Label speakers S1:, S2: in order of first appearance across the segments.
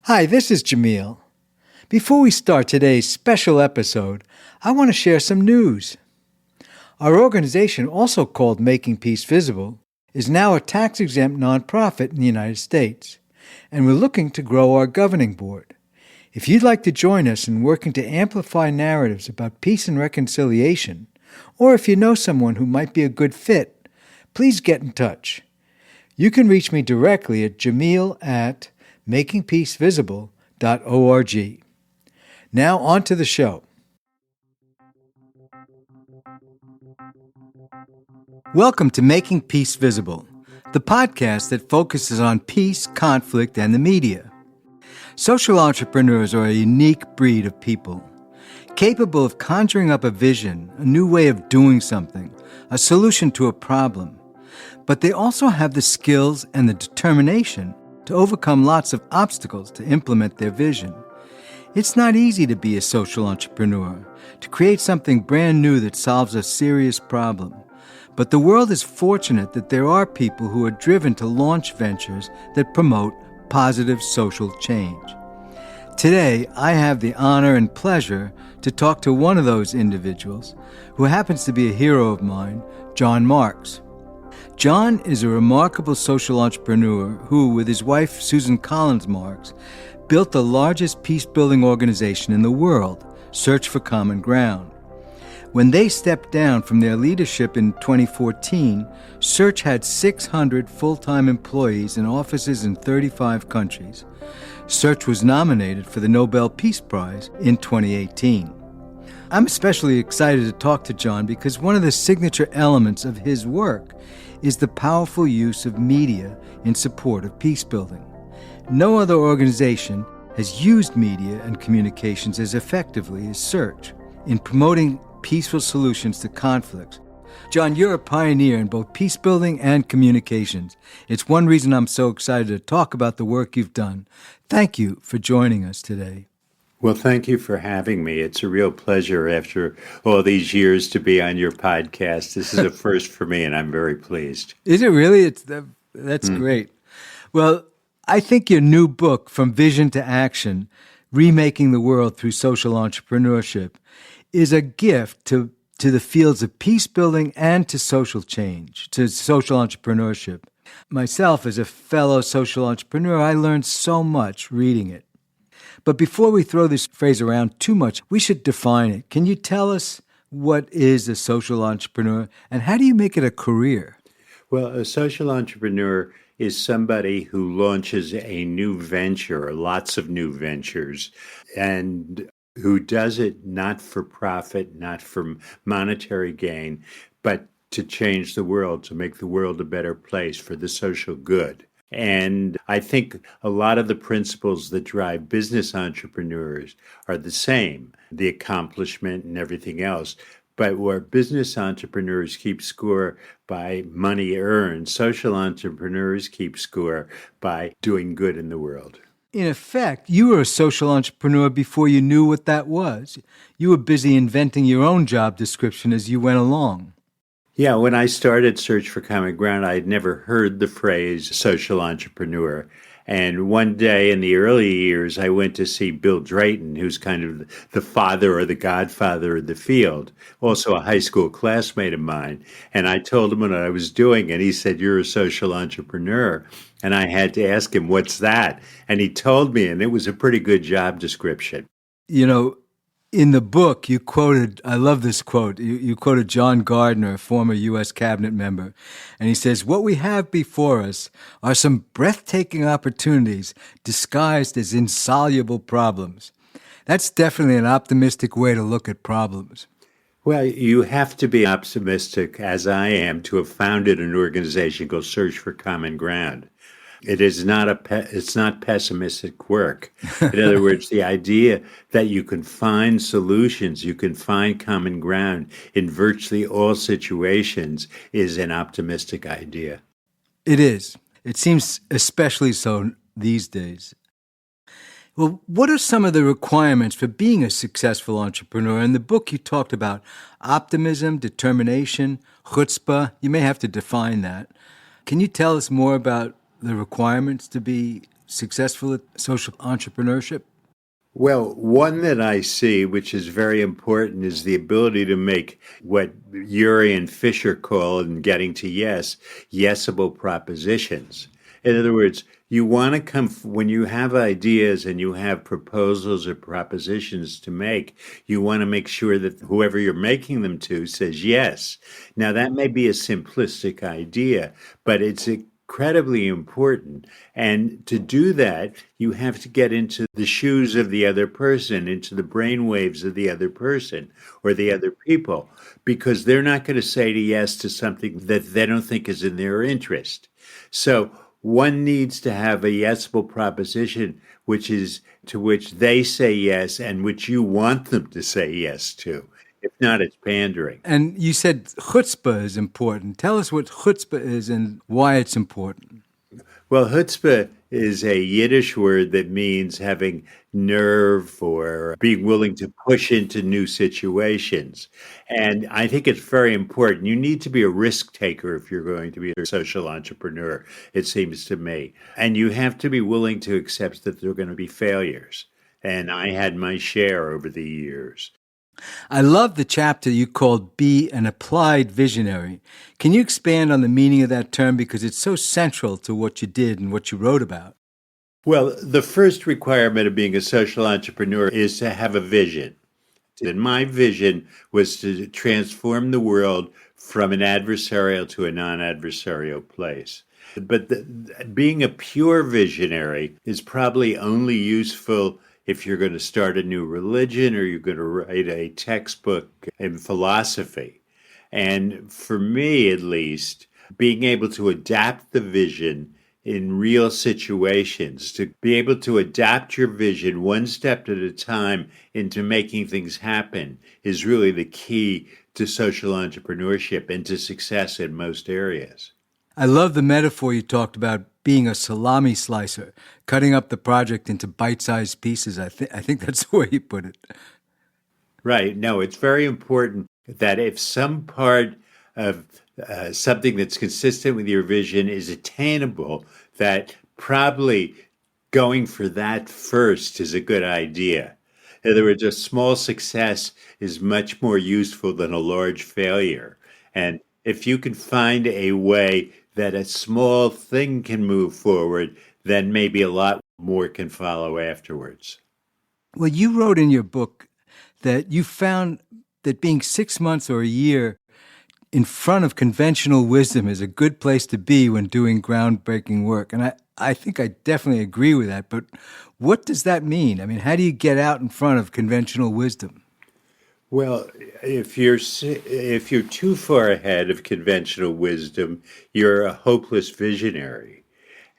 S1: Hi, this is Jamil. Before we start today's special episode, I want to share some news. Our organization, also called Making Peace Visible, is now a tax-exempt nonprofit in the United States, and we're looking to grow our governing board. If you'd like to join us in working to amplify narratives about peace and reconciliation, or if you know someone who might be a good fit, please get in touch. You can reach me directly at jamil@makingpeacevisible.org. Now on to the show. Welcome to Making Peace Visible, the podcast that focuses on peace, conflict, and the media. Social entrepreneurs are a unique breed of people, capable of conjuring up a vision, a new way of doing something, a solution to a problem. But they also have the skills and the determination to overcome lots of obstacles to implement their vision. It's not easy to be a social entrepreneur, to create something brand new that solves a serious problem. But the world is fortunate that there are people who are driven to launch ventures that promote positive social change. Today, I have the honor and pleasure to talk to one of those individuals, who happens to be a hero of mine, John Marks. John is a remarkable social entrepreneur who, with his wife Susan Collins Marks, built the largest peace-building organization in the world, Search for Common Ground. When they stepped down from their leadership in 2014, Search had 600 full-time employees in offices in 35 countries. Search was nominated for the Nobel Peace Prize in 2018. I'm especially excited to talk to John because one of the signature elements of his work is the powerful use of media in support of peace building. No other organization has used media and communications as effectively as Search in promoting peaceful solutions to conflicts. John, you're a pioneer in both peace building and communications. It's one reason I'm so excited to talk about the work you've done. Thank you for joining us today.
S2: Well, thank you for having me. It's a real pleasure after all these years to be on your podcast. This is a first for me, and I'm very pleased.
S1: Is it really? That's great. Well, I think your new book, From Vision to Action, Remaking the World Through Social Entrepreneurship, is a gift to the fields of peace building and to social change, to social entrepreneurship. Myself, as a fellow social entrepreneur, I learned so much reading it. But before we throw this phrase around too much, we should define it. Can you tell us what is a social entrepreneur and how do you make it a career?
S2: Well, a social entrepreneur is somebody who launches a new venture, or lots of new ventures, and who does it not for profit, not for monetary gain, but to change the world, to make the world a better place for the social good. And I think a lot of the principles that drive business entrepreneurs are the same, the accomplishment and everything else. But where business entrepreneurs keep score by money earned, social entrepreneurs keep score by doing good in the world.
S1: In effect, you were a social entrepreneur before you knew what that was. You were busy inventing your own job description as you went along.
S2: Yeah, when I started Search for Common Ground, I had never heard the phrase social entrepreneur. And one day in the early years, I went to see Bill Drayton, who's kind of the father or the godfather of the field, also a high school classmate of mine. And I told him what I was doing, and he said, "You're a social entrepreneur." And I had to ask him, "What's that?" And he told me, and it was a pretty good job description.
S1: You know, in the book, you quoted, I love this quote, you quoted John Gardner, a former U.S. cabinet member, and he says, "What we have before us are some breathtaking opportunities disguised as insoluble problems." That's definitely an optimistic way to look at problems.
S2: Well, you have to be optimistic, as I am, to have founded an organization called Search for Common Ground. It is not it's not pessimistic work. In other words, the idea that you can find solutions, you can find common ground in virtually all situations is an optimistic idea.
S1: It is. It seems especially so these days. Well, what are some of the requirements for being a successful entrepreneur? In the book, you talked about optimism, determination, chutzpah. You may have to define that. Can you tell us more about the requirements to be successful at social entrepreneurship?
S2: Well, one that I see, which is very important, is the ability to make what Urey and Fisher call, in getting to yes, yesable propositions. In other words, you want to come, when you have ideas and you have proposals or propositions to make, you want to make sure that whoever you're making them to says yes. Now, that may be a simplistic idea, but it's incredibly important. And to do that, you have to get into the shoes of the other person, into the brain waves of the other person or the other people, because they're not going to say yes to something that they don't think is in their interest. So one needs to have a yesable proposition, which is to which they say yes and which you want them to say yes to. If not, it's pandering.
S1: And you said chutzpah is important. Tell us what chutzpah is and why it's important.
S2: Well, chutzpah is a Yiddish word that means having nerve or being willing to push into new situations. And I think it's very important. You need to be a risk taker if you're going to be a social entrepreneur, it seems to me. And you have to be willing to accept that there are going to be failures. And I had my share over the years.
S1: I love the chapter you called Be an Applied Visionary. Can you expand on the meaning of that term, because it's so central to what you did and what you wrote about?
S2: Well, the first requirement of being a social entrepreneur is to have a vision. And my vision was to transform the world from an adversarial to a non-adversarial place. But being a pure visionary is probably only useful if you're going to start a new religion or you're going to write a textbook in philosophy. And for me, at least, being able to adapt the vision in real situations, to be able to adapt your vision one step at a time into making things happen is really the key to social entrepreneurship and to success in most areas.
S1: I love the metaphor you talked about being a salami slicer, cutting up the project into bite-sized pieces. I think that's the way you put it.
S2: Right. No, it's very important that if some part of something that's consistent with your vision is attainable, that probably going for that first is a good idea. In other words, a small success is much more useful than a large failure. And if you can find a way that a small thing can move forward, then maybe a lot more can follow afterwards.
S1: Well, you wrote in your book that you found that being 6 months or a year in front of conventional wisdom is a good place to be when doing groundbreaking work. And I think I definitely agree with that. But what does that mean? I mean, how do you get out in front of conventional wisdom?
S2: Well, if you're too far ahead of conventional wisdom, you're a hopeless visionary.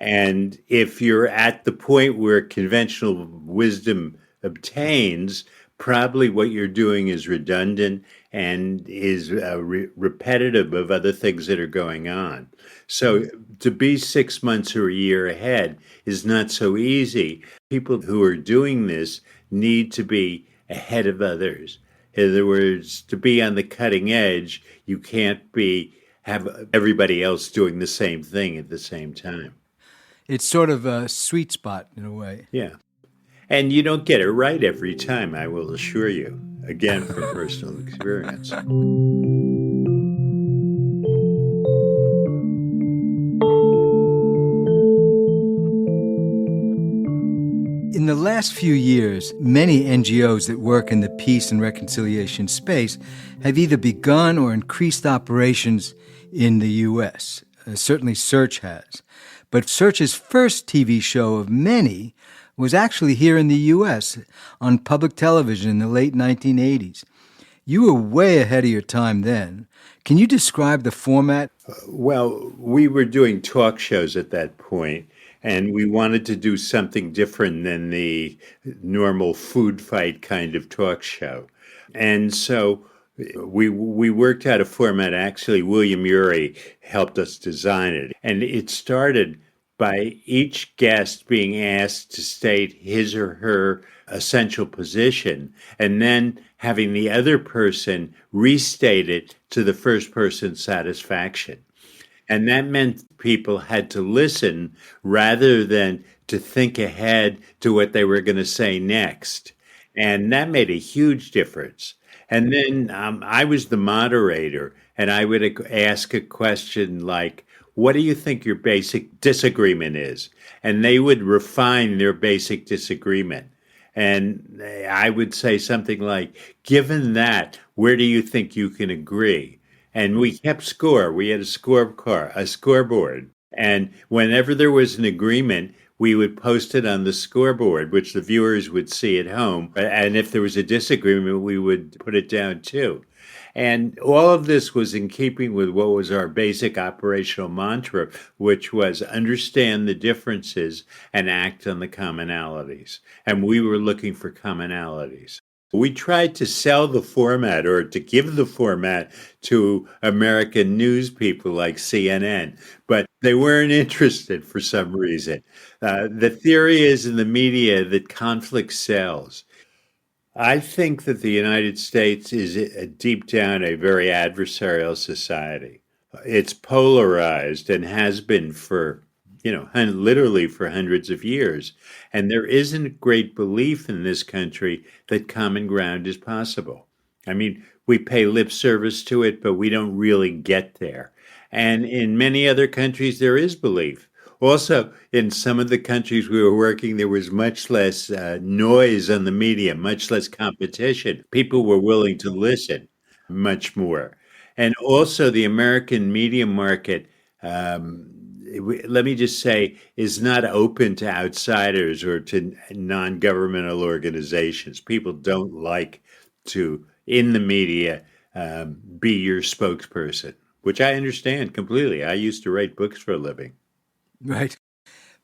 S2: And if you're at the point where conventional wisdom obtains, probably what you're doing is redundant and is repetitive of other things that are going on. So to be 6 months or a year ahead is not so easy. People who are doing this need to be ahead of others. In other words, to be on the cutting edge, you can't have everybody else doing the same thing at the same time.
S1: It's sort of a sweet spot in a way.
S2: Yeah. And you don't get it right every time, I will assure you, again, from personal experience.
S1: In the last few years, many NGOs that work in the peace and reconciliation space have either begun or increased operations in the U.S. Certainly Search has. But Search's first TV show of many was actually here in the U.S. on public television in the late 1980s. You were way ahead of your time then. Can you describe the format?
S2: Well, we were doing talk shows at that point, and we wanted to do something different than the normal food fight kind of talk show. And so we worked out a format. Actually, William Urey helped us design it. And it started by each guest being asked to state his or her essential position, and then having the other person restate it to the first person's satisfaction. And that meant people had to listen rather than to think ahead to what they were going to say next. And that made a huge difference. And then I was the moderator, and I would ask a question like, what do you think your basic disagreement is? And they would refine their basic disagreement. And I would say something like, given that, where do you think you can agree? And we kept score. We had a scoreboard. And whenever there was an agreement, we would post it on the scoreboard, which the viewers would see at home. And if there was a disagreement, we would put it down too. And all of this was in keeping with what was our basic operational mantra, which was understand the differences and act on the commonalities. And we were looking for commonalities. We tried to sell the format or to give the format to American news people like CNN, but they weren't interested for some reason. The theory is in the media that conflict sells. I think that the United States is deep down a very adversarial society. It's polarized and has been for, literally for hundreds of years. And there isn't great belief in this country that common ground is possible. I mean, we pay lip service to it, but we don't really get there. And in many other countries, there is belief. Also, in some of the countries we were working, there was much less noise on the media, much less competition. People were willing to listen much more. And also, the American media market, let me just say, is not open to outsiders or to non governmental organizations. People don't like to, in the media, be your spokesperson, which I understand completely. I used to write books for a living.
S1: Right.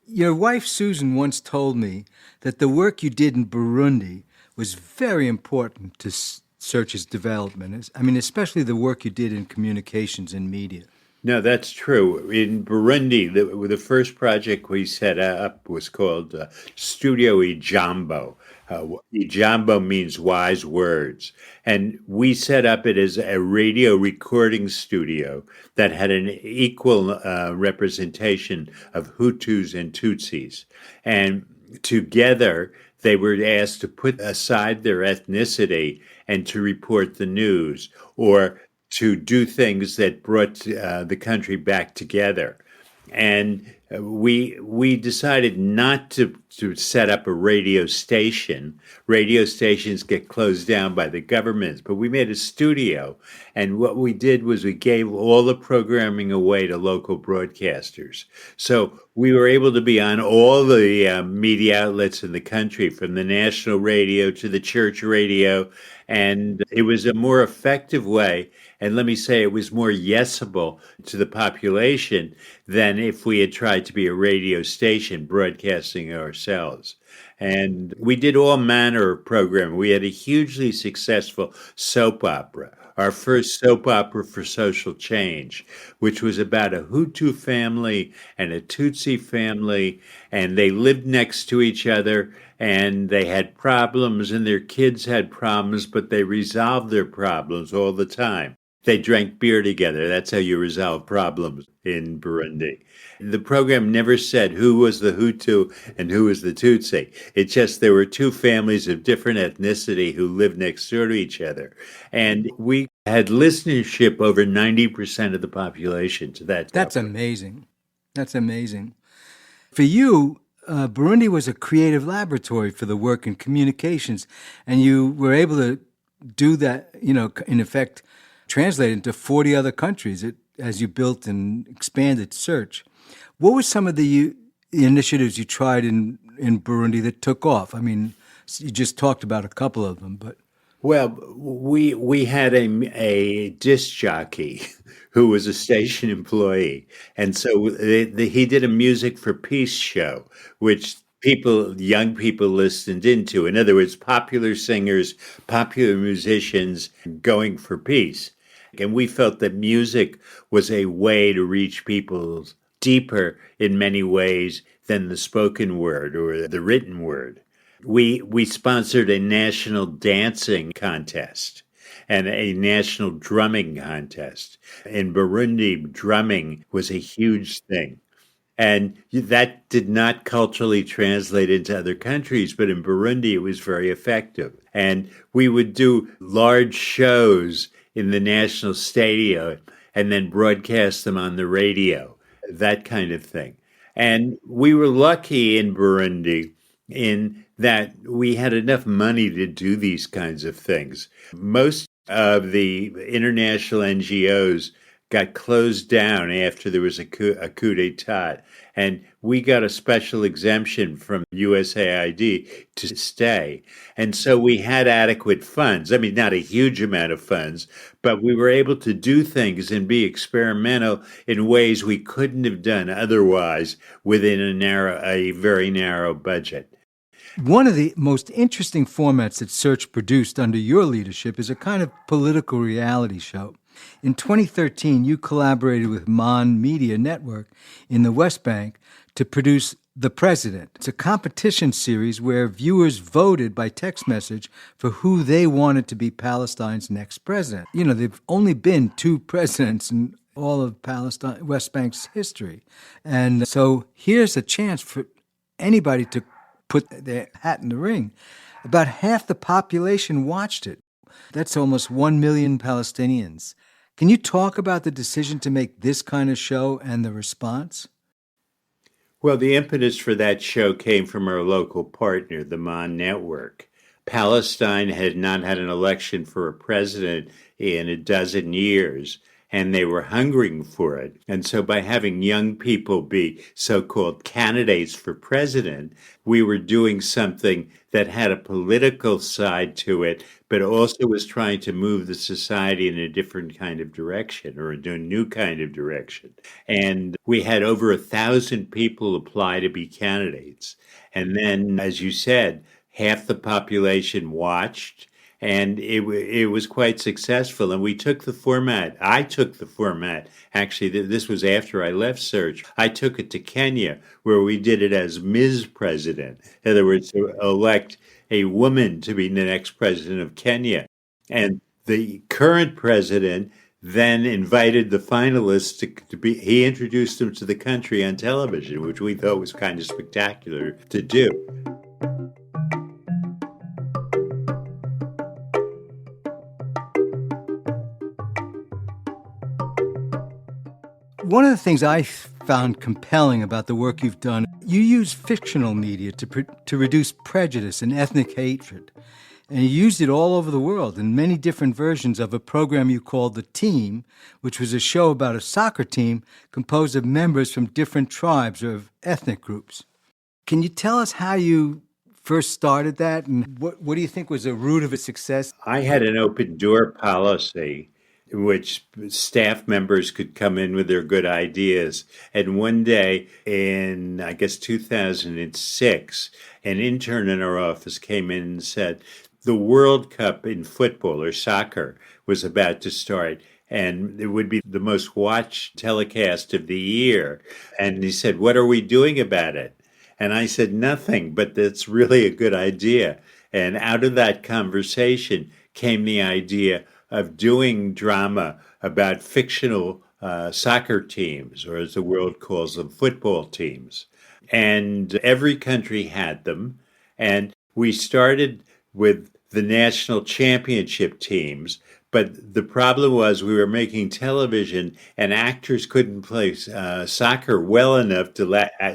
S1: Your wife, Susan, once told me that the work you did in Burundi was very important to Search's development. I mean, especially the work you did in communications and media.
S2: No, that's true. In Burundi, the first project we set up was called Studio Ijambo. Ijambo means wise words. And we set up it as a radio recording studio that had an equal representation of Hutus and Tutsis. And together, they were asked to put aside their ethnicity and to report the news or to do things that brought the country back together. And we decided not to set up a radio station. Radio stations get closed down by the governments, but we made a studio. And what we did was we gave all the programming away to local broadcasters. So we were able to be on all the media outlets in the country, from the national radio to the church radio. And it was a more effective way. And let me say, it was more yesable to the population than if we had tried to be a radio station broadcasting ourselves. And we did all manner of programming. We had a hugely successful soap opera, our first soap opera for social change, which was about a Hutu family and a Tutsi family, and they lived next to each other, and they had problems, and their kids had problems, but they resolved their problems all the time. They drank beer together. That's how you resolve problems in Burundi. The program never said who was the Hutu and who was the Tutsi. It's just there were two families of different ethnicity who lived next door to each other. And we had listenership over 90% of the population to that.
S1: That's amazing. That's amazing. For you, Burundi was a creative laboratory for the work in communications, and you were able to do that, in effect, translate into 40 other countries as you built and expanded Search. What were some of the initiatives you tried in Burundi that took off? I mean, you just talked about a couple of them, but...
S2: Well, we had a disc jockey who was a station employee. And so he did a Music for Peace show, which young people listened into. In other words, popular singers, popular musicians going for peace. And we felt that music was a way to reach people deeper in many ways than the spoken word or the written word. We sponsored a national dancing contest and a national drumming contest. In Burundi, drumming was a huge thing. And that did not culturally translate into other countries, but in Burundi, it was very effective. And we would do large shows in the national stadium and then broadcast them on the radio, that kind of thing. And we were lucky in Burundi in that we had enough money to do these kinds of things. Most of the international NGOs got closed down after there was a coup d'etat. And we got a special exemption from USAID to stay. And so we had adequate funds. I mean, not a huge amount of funds, but we were able to do things and be experimental in ways we couldn't have done otherwise within a very narrow budget.
S1: One of the most interesting formats that Search produced under your leadership is a kind of political reality show. In 2013, you collaborated with Mon Media Network in the West Bank to produce The President. It's a competition series where viewers voted by text message for who they wanted to be Palestine's next president. You know, there've only been two presidents in all of Palestine, West Bank's history. And so here's a chance for anybody to put their hat in the ring. About half the population watched it. That's almost 1 million Palestinians. Can you talk about the decision to make this kind of show and the response?
S2: Well, the impetus for that show came from our local partner, the Mon Network. Palestine had not had an election for a president in a dozen years, and they were hungering for it. And so by having young people be so-called candidates for president, we were doing something that had a political side to it, but also was trying to move the society in a different kind of direction or a new kind of direction. And we had over 1,000 people apply to be candidates. And then, as you said, half the population watched, and it was quite successful. And we took the format. I took the format. Actually, this was after I left Search. I took it to Kenya, where we did it as Ms. President. In other words, to elect a woman to be the next president of Kenya. And the current president then invited the finalists to be, he introduced them to the country on television, which we thought was kind of spectacular to do.
S1: One of the things I found compelling about the work you've done, you use fictional media to reduce prejudice and ethnic hatred. And you used it all over the world in many different versions of a program you called The Team, which was a show about a soccer team composed of members from different tribes or ethnic groups. Can you tell us how you first started that, and what do you think was the root of its success?
S2: I had an open door policy in which staff members could come in with their good ideas. And one day in, I guess, 2006, an intern in our office came in and said, the World Cup in football or soccer was about to start, and it would be the most watched telecast of the year. And he said, what are we doing about it? And I said, nothing, but that's really a good idea. And out of that conversation came the idea of doing drama about fictional soccer teams, or as the world calls them, football teams. And every country had them. And we started with the national championship teams. But the problem was we were making television and actors couldn't play soccer well enough to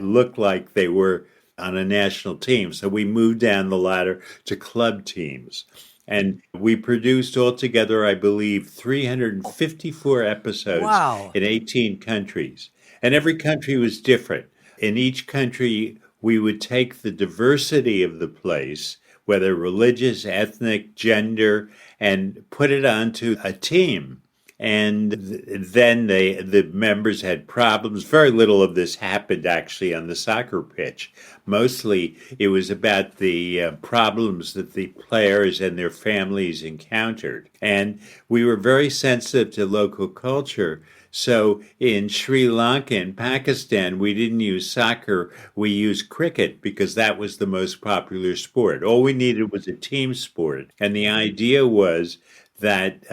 S2: look like they were on a national team. So we moved down the ladder to club teams. And we produced altogether, I believe, 354 episodes.
S1: Wow.
S2: In 18 countries. And every country was different. In each country, we would take the diversity of the place, whether religious, ethnic, gender, and put it onto a team. And then the members had problems. Very little of this happened actually on the soccer pitch. Mostly it was about the problems that the players and their families encountered. And we were very sensitive to local culture. So in Sri Lanka and Pakistan, we didn't use soccer, we used cricket because that was the most popular sport. All we needed was a team sport. And the idea was that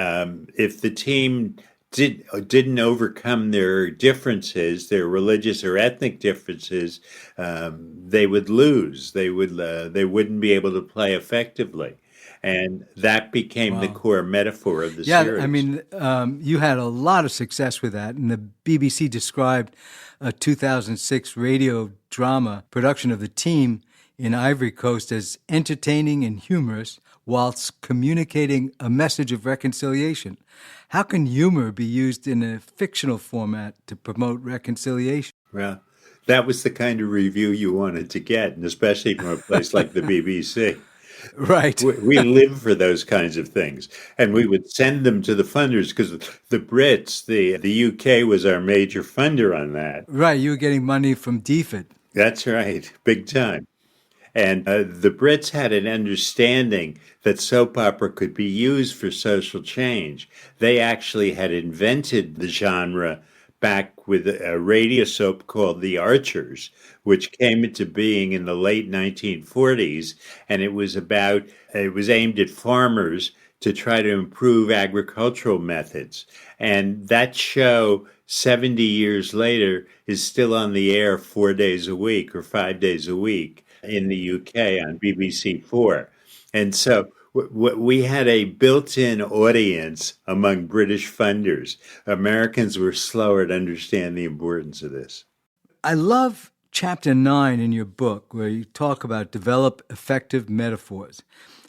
S2: if the team didn't overcome their differences, their religious or ethnic differences, they would lose. They wouldn't be able to play effectively, and that became the
S1: Wow.
S2: core metaphor of the
S1: Yeah, I
S2: series.
S1: mean, you had a lot of success with that, and the BBC described a 2006 radio drama production of the team in Ivory Coast as entertaining and humorous whilst communicating a message of reconciliation. How can humor be used in a fictional format to promote reconciliation?
S2: Well, that was the kind of review you wanted to get, and especially from a place like the BBC.
S1: Right.
S2: We live for those kinds of things, and we would send them to the funders because the Brits, the UK was our major funder on that.
S1: Right, you were getting money from DFID.
S2: That's right, big time. And the Brits had an understanding that soap opera could be used for social change. They actually had invented the genre back with a radio soap called The Archers, which came into being in the late 1940s. And it was aimed at farmers to try to improve agricultural methods. And that show, 70 years later, is still on the air 4 days a week or 5 days a week in the UK on BBC4. And so we had a built-in audience among British funders. Americans were slower to understand the importance of this.
S1: I love chapter 9 in your book where you talk about develop effective metaphors.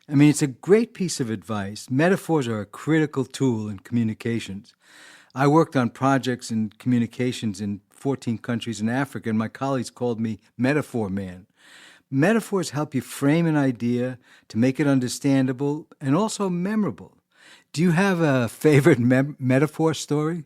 S1: I mean, it's a great piece of advice. Metaphors are a critical tool in communications. I worked on projects in communications in 14 countries in Africa, and my colleagues called me Metaphor Man. Metaphors help you frame an idea to make it understandable and also memorable. Do you have a favorite metaphor story?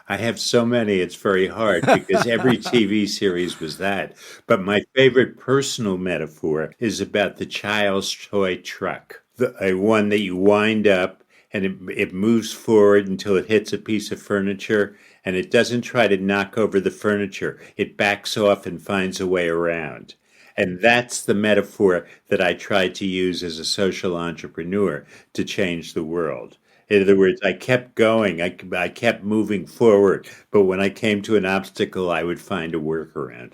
S2: I have so many, it's very hard because every TV series was that. But my favorite personal metaphor is about the child's toy truck, a one that you wind up and it moves forward until it hits a piece of furniture and it doesn't try to knock over the furniture. It backs off and finds a way around. And that's the metaphor that I tried to use as a social entrepreneur to change the world. In other words, I kept going, I kept moving forward, but when I came to an obstacle, I would find a workaround.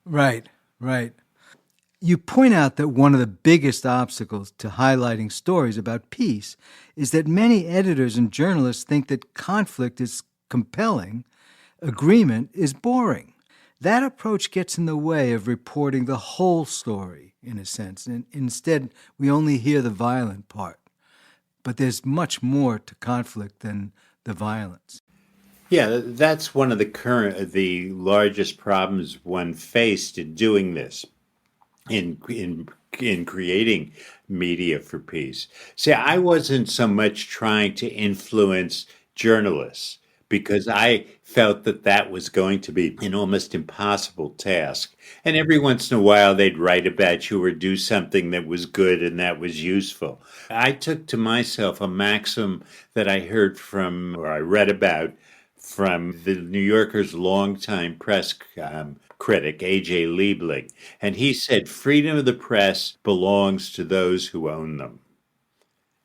S1: Right, right. You point out that one of the biggest obstacles to highlighting stories about peace is that many editors and journalists think that conflict is compelling, agreement is boring. That approach gets in the way of reporting the whole story, in a sense, and instead we only hear the violent part. But there's much more to conflict than the violence.
S2: Yeah, that's one of the largest problems one faced in doing this, in creating media for peace. See, I wasn't so much trying to influence journalists because I felt that that was going to be an almost impossible task. And every once in a while, they'd write about you or do something that was good and that was useful. I took to myself a maxim that I heard from, or I read about from the New Yorker's longtime press critic, A.J. Liebling. And he said, freedom of the press belongs to those who own them.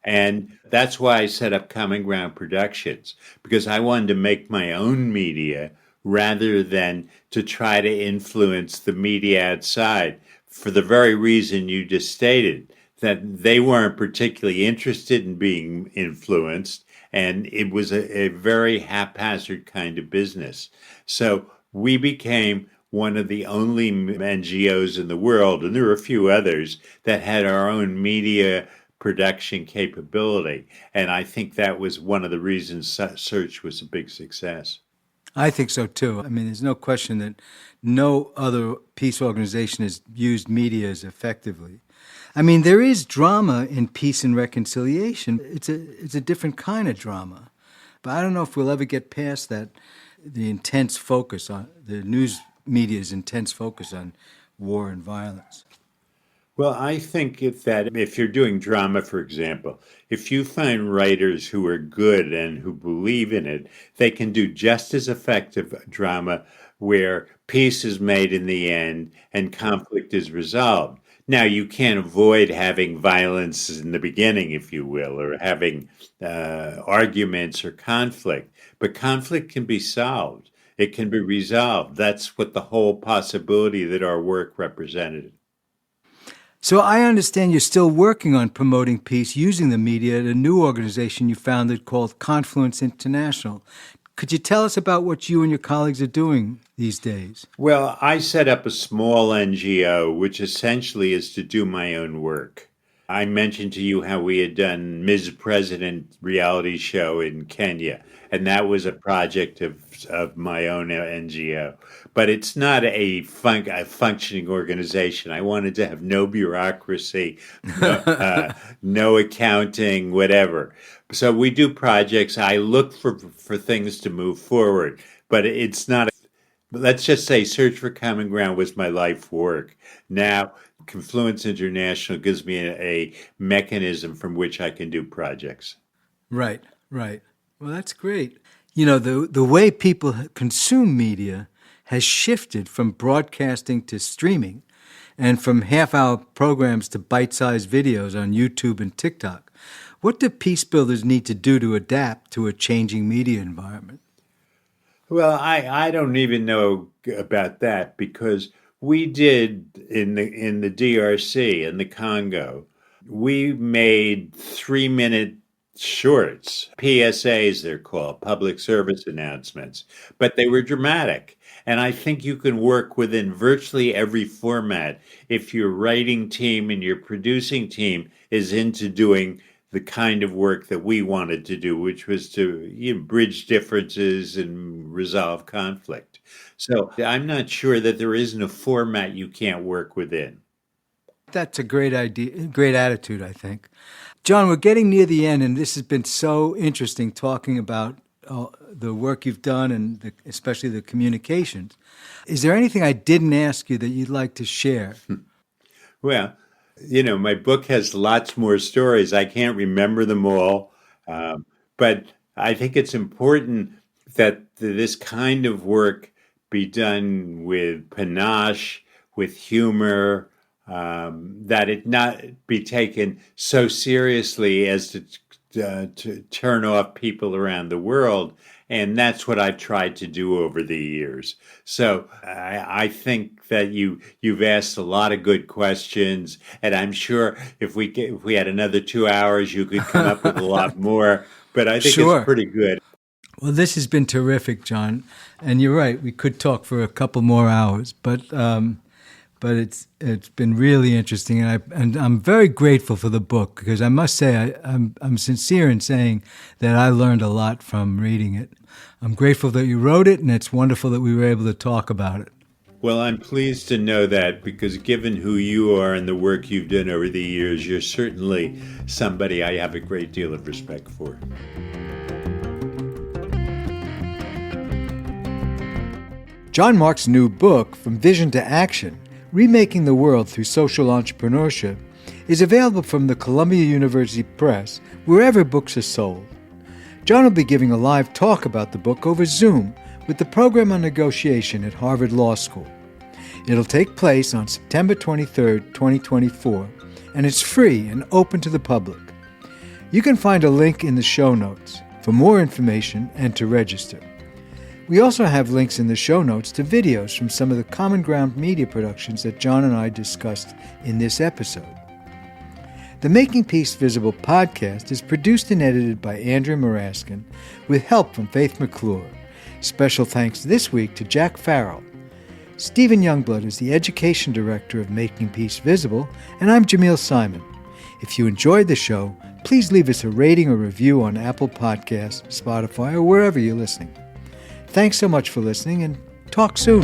S2: And that's why I set up Common Ground Productions, because I wanted to make my own media rather than to try to influence the media outside for the very reason you just stated, that they weren't particularly interested in being influenced, and it was a very haphazard kind of business. So we became one of the only NGOs in the world, and there were a few others, that had our own media production capability. And I think that was one of the reasons Search was a big success.
S1: I think so too. I mean, there's no question that no other peace organization has used media as effectively. I mean, there is drama in peace and reconciliation. It's a different kind of drama. But I don't know if we'll ever get past that, the intense focus on, the news media's intense focus on war and violence.
S2: Well, I think if you're doing drama, for example, if you find writers who are good and who believe in it, they can do just as effective drama where peace is made in the end and conflict is resolved. Now, you can't avoid having violence in the beginning, if you will, or having arguments or conflict, but conflict can be solved. It can be resolved. That's what the whole possibility that our work represented.
S1: So I understand you're still working on promoting peace using the media at a new organization you founded called Confluence International. Could you tell us about what you and your colleagues are doing these days?
S2: Well, I set up a small NGO, which essentially is to do my own work. I mentioned to you how we had done Ms. President reality show in Kenya, and that was a project of my own NGO. But it's not a functioning organization. I wanted to have no bureaucracy, no accounting, whatever. So we do projects. I look for things to move forward, but it's not. Let's just say Search for Common Ground was my life work. Now, Confluence International gives me a mechanism from which I can do projects.
S1: Right, right. Well, that's great. You know, the way people consume media has shifted from broadcasting to streaming and from half-hour programs to bite-sized videos on YouTube and TikTok. What do peace builders need to do to adapt to a changing media environment?
S2: Well, I don't even know about that because we did in the DRC, in the Congo, we made 3-minute shorts, PSAs they're called, public service announcements, but they were dramatic. And I think you can work within virtually every format if your writing team and your producing team is into doing the kind of work that we wanted to do, which was to bridge differences and resolve conflict. So I'm not sure that there isn't a format you can't work within.
S1: That's a great idea, great attitude, I think. John, we're getting near the end, and this has been so interesting talking about the work you've done and especially the communications. Is there anything I didn't ask you that you'd like to share?
S2: Well, my book has lots more stories. I can't remember them all, but I think it's important that this kind of work be done with panache, with humor, that it not be taken so seriously as to turn off people around the world. And that's what I've tried to do over the years. So I think that you've asked a lot of good questions, and I'm sure if we had another 2 hours, you could come up with a lot more. But I think
S1: Sure.
S2: It's pretty good.
S1: Well, this has been terrific, John. And you're right, we could talk for a couple more hours, but it's been really interesting, and I'm very grateful for the book because I must say I'm sincere in saying that I learned a lot from reading it. I'm grateful that you wrote it, and it's wonderful that we were able to talk about it.
S2: Well, I'm pleased to know that because given who you are and the work you've done over the years, you're certainly somebody I have a great deal of respect for.
S1: John Mark's new book, From Vision to Action, Remaking the World Through Social Entrepreneurship, is available from the Columbia University Press wherever books are sold. John will be giving a live talk about the book over Zoom with the Program on Negotiation at Harvard Law School. It'll take place on September 23, 2024, and it's free and open to the public. You can find a link in the show notes for more information and to register. We also have links in the show notes to videos from some of the Common Ground media productions that John and I discussed in this episode. The Making Peace Visible podcast is produced and edited by Andrew Maraskin with help from Faith McClure. Special thanks this week to Jack Farrell. Stephen Youngblood is the Education Director of Making Peace Visible, and I'm Jamil Simon. If you enjoyed the show, please leave us a rating or review on Apple Podcasts, Spotify, or wherever you're listening. Thanks so much for listening, and talk soon.